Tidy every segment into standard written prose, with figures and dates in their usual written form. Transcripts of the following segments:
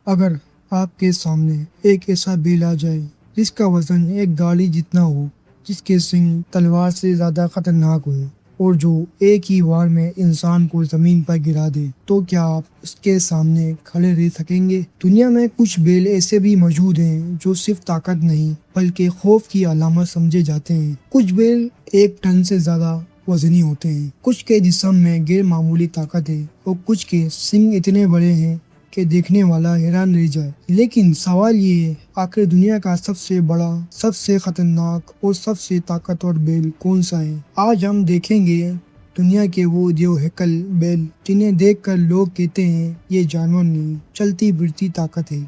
اگر آپ کے سامنے ایک ایسا بیل آ جائے جس کا وزن ایک گاڑی جتنا ہو، جس کے سنگ تلوار سے زیادہ خطرناک ہو اور جو ایک ہی وار میں انسان کو زمین پر گرا دے، تو کیا آپ اس کے سامنے کھڑے رہ سکیں گے؟ دنیا میں کچھ بیل ایسے بھی موجود ہیں جو صرف طاقت نہیں بلکہ خوف کی علامت سمجھے جاتے ہیں۔ کچھ بیل 1 ٹن سے زیادہ وزنی ہوتے ہیں، کچھ کے جسم میں غیر معمولی طاقت ہے اور کچھ کے سنگ اتنے بڑے ہیں کہ دیکھنے والا حیران رہ جائے۔ لیکن سوال یہ ہے، آخر دنیا کا سب سے بڑا، سب سے خطرناک اور سب سے طاقتور بیل کون سا ہے؟ آج ہم دیکھیں گے دنیا کے وہ دیوہیکل بیل جنہیں دیکھ کر لوگ کہتے ہیں یہ جانور نہیں، چلتی پھرتی طاقت ہے۔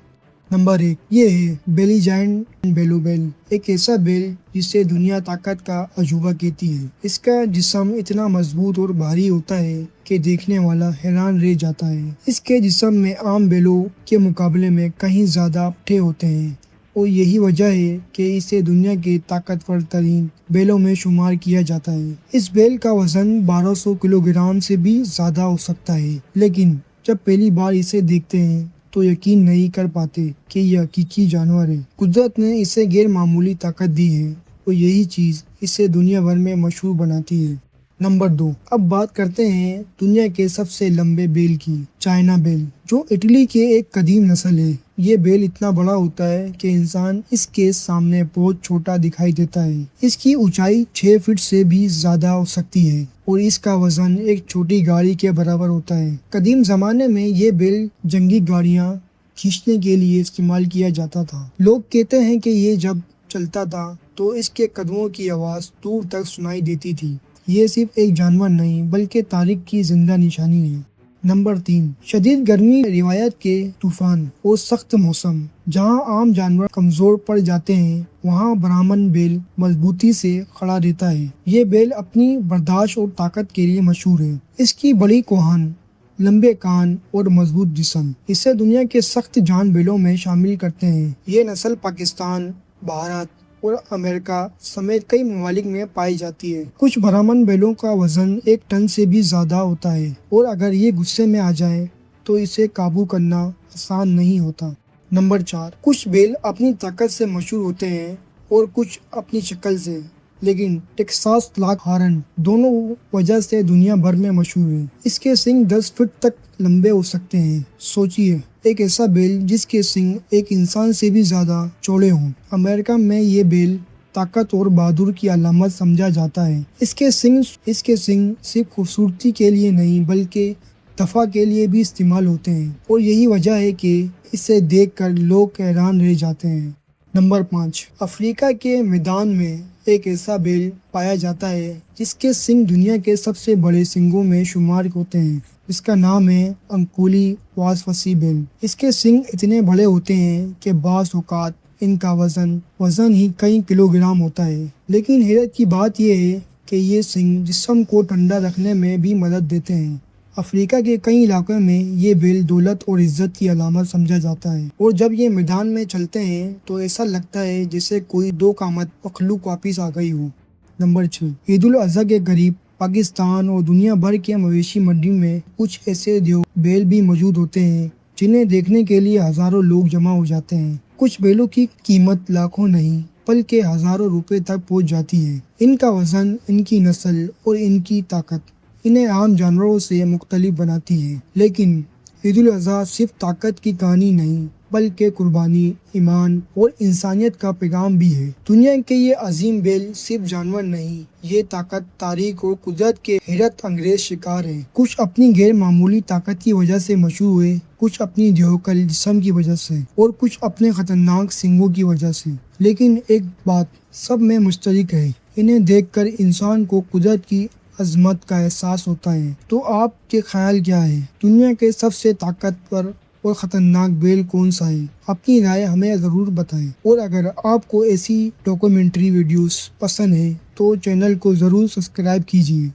نمبر 1، یہ ہے بیلی جائنٹ بیلو بیل، ایک ایسا بیل جسے دنیا طاقت کا عجوبہ کہتی ہے۔ اس کا جسم اتنا مضبوط اور بھاری ہوتا ہے کہ دیکھنے والا حیران رہ جاتا ہے۔ اس کے جسم میں عام بیلوں کے مقابلے میں کہیں زیادہ پٹھے ہوتے ہیں اور یہی وجہ ہے کہ اسے دنیا کے طاقتور ترین بیلوں میں شمار کیا جاتا ہے۔ اس بیل کا وزن 1200 کلو گرام سے بھی زیادہ ہو سکتا ہے، لیکن جب پہلی بار اسے دیکھتے ہیں تو یقین نہیں کر پاتے کہ یہ حقیقی جانور ہے۔ قدرت نے اسے غیر معمولی طاقت دی ہے اور یہی چیز اسے دنیا بھر میں مشہور بناتی ہے۔ نمبر 2، اب بات کرتے ہیں دنیا کے سب سے لمبے بیل کی، چائنا بیل، جو اٹلی کے ایک قدیم نسل ہے۔ یہ بیل اتنا بڑا ہوتا ہے کہ انسان اس کے سامنے بہت چھوٹا دکھائی دیتا ہے۔ اس کی اونچائی 6 فٹ سے بھی زیادہ ہو سکتی ہے اور اس کا وزن ایک چھوٹی گاڑی کے برابر ہوتا ہے۔ قدیم زمانے میں یہ بیل جنگی گاڑیاں کھینچنے کے لیے استعمال کیا جاتا تھا۔ لوگ کہتے ہیں کہ یہ جب چلتا تھا تو اس کے قدموں کی آواز دور تک سنائی دیتی تھی۔ یہ صرف ایک جانور نہیں بلکہ تاریخ کی زندہ نشانی ہے۔ نمبر 3، شدید گرمی، روایت کے طوفان اور سخت موسم۔ جہاں عام جانور کمزور پڑ جاتے ہیں، وہاں برہمن بیل مضبوطی سے کھڑا رہتا ہے۔ یہ بیل اپنی برداشت اور طاقت کے لیے مشہور ہے۔ اس کی بڑی کوہانی، لمبے کان اور مضبوط جسم اسے دنیا کے سخت جان بیلوں میں شامل کرتے ہیں۔ یہ نسل پاکستان، بھارت اور امریکہ سمیت کئی ممالک میں پائی جاتی ہے۔ کچھ برہمن بیلوں کا وزن 1 ٹن سے بھی زیادہ ہوتا ہے اور اگر یہ غصے میں آ جائے تو اسے قابو کرنا آسان نہیں ہوتا۔ نمبر 4، کچھ بیل اپنی طاقت سے مشہور ہوتے ہیں اور کچھ اپنی شکل سے، لیکن ٹیکساس لاک ہارن دونوں وجہ سے دنیا بھر میں مشہور ہے۔ اس کے سنگ 10 فٹ تک لمبے ہو سکتے ہیں۔ سوچئے، ایک ایسا بیل جس کے سنگ ایک انسان سے بھی زیادہ چوڑے ہوں۔ امریکہ میں یہ بیل طاقت اور بہادر کی علامت سمجھا جاتا ہے۔ اس کے سنگ صرف خوبصورتی کے لیے نہیں بلکہ دفاع کے لیے بھی استعمال ہوتے ہیں اور یہی وجہ ہے کہ اسے دیکھ کر لوگ حیران رہ جاتے ہیں۔ نمبر 5، افریقہ کے میدان میں ایک ایسا بیل پایا جاتا ہے جس کے سنگ دنیا کے سب سے بڑے سنگوں میں شمار ہوتے ہیں۔ اس کا نام ہے انکولی واسوسی بیل۔ اس کے سنگ اتنے بڑے ہوتے ہیں کہ بعض اوقات ان کا وزن ہی کئی کلو گرام ہوتا ہے۔ لیکن حیرت کی بات یہ ہے کہ یہ سنگ جسم کو ٹھنڈا رکھنے میں بھی مدد دیتے ہیں۔ افریقہ کے کئی علاقوں میں یہ بیل دولت اور عزت کی علامت سمجھا جاتا ہے اور جب یہ میدان میں چلتے ہیں تو ایسا لگتا ہے جیسے کوئی 2 قامت مخلوق واپس آ گئی ہو۔ نمبر 6، عید الاضحیٰ کے قریب پاکستان اور دنیا بھر کے مویشی منڈی میں کچھ ایسے بیل بھی موجود ہوتے ہیں جنہیں دیکھنے کے لیے ہزاروں لوگ جمع ہو جاتے ہیں۔ کچھ بیلوں کی قیمت لاکھوں نہیں بلکہ ہزاروں روپے تک پہنچ جاتی ہے۔ ان کا وزن، ان کی نسل اور ان کی طاقت انہیں عام جانوروں سے مختلف بناتی ہے۔ لیکن عید الاضحیٰ صرف طاقت کی کہانی نہیں بلکہ قربانی، ایمان اور انسانیت کا پیغام بھی ہے۔ دنیا کے یہ عظیم بیل صرف جانور نہیں، یہ طاقت، تاریخ اور قدرت کے حیرت انگیز شکار ہیں۔ کچھ اپنی غیر معمولی طاقت کی وجہ سے مشہور ہوئے، کچھ اپنی دیوہیکل جسم کی وجہ سے اور کچھ اپنے خطرناک سنگوں کی وجہ سے۔ لیکن ایک بات سب میں مشترک ہے، انہیں دیکھ کر انسان کو قدرت کی عظمت کا احساس ہوتا ہے۔ تو آپ کے خیال کیا ہے؟ دنیا کے سب سے طاقتور اور خطرناک بیل کون سا ہے؟ اپنی رائے ہمیں ضرور بتائیں، اور اگر آپ کو ایسی ڈاکومنٹری ویڈیوز پسند ہے تو چینل کو ضرور سبسکرائب کیجیے۔